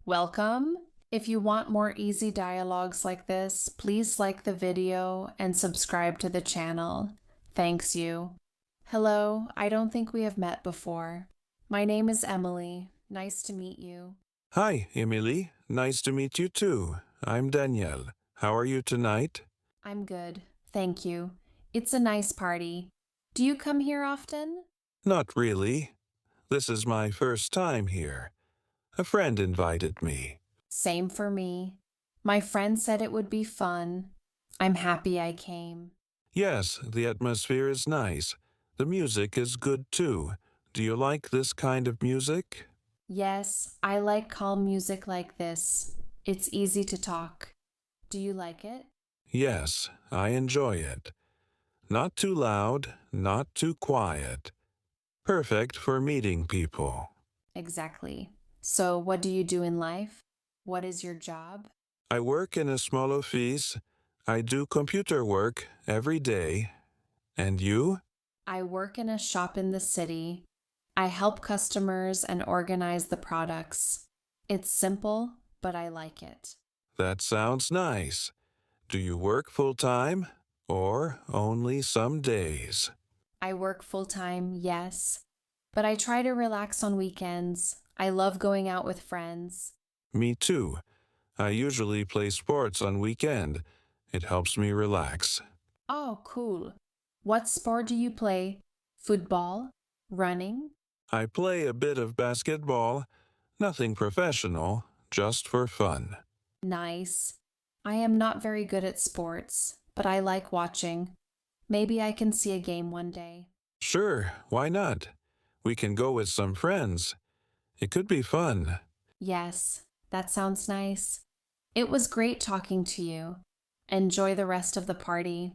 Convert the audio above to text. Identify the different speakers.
Speaker 1: Welcome. If you want more easy dialogues like this, please like the video and subscribe to the channel. Thanks you. Hello, I don't think we have met before. My name is Emily. Nice to meet you.
Speaker 2: Hi, Emily. Nice to meet you too. I'm Danielle. How are you tonight?
Speaker 1: I'm good. Thank you. It's a nice party. Do you come here often?
Speaker 2: Not really. This is my first time here. A friend invited me.
Speaker 1: Same for me. My friend said it would be fun. I'm happy I came.
Speaker 2: Yes, the atmosphere is nice. The music is good too. Do you like this kind of music?
Speaker 1: Yes, I like calm music like this. It's easy to talk. Do you like it?
Speaker 2: Yes, I enjoy it. Not too loud, not too quiet. Perfect for meeting people.
Speaker 1: Exactly. So, what do you do in life? What is your job?
Speaker 2: I work in a small office. I do computer work every day. And you?
Speaker 1: I work in a shop in the city. I help customers and organize the products. It's simple, but I like it.
Speaker 2: That sounds nice. Do you work full time or only some days?
Speaker 1: I work full time, yes, but I try to relax on weekends. I love going out with friends.
Speaker 2: Me too. I usually play sports on weekend. It helps me relax.
Speaker 1: Oh, cool. What sport do you play? Football? Running?
Speaker 2: I play a bit of basketball, nothing professional, just for fun.
Speaker 1: Nice. I am not very good at sports, but I like watching. Maybe I can see a game one day.
Speaker 2: Sure, why not? We can go with some friends. It could be fun.
Speaker 1: Yes, that sounds nice. It was great talking to you. Enjoy the rest of the party.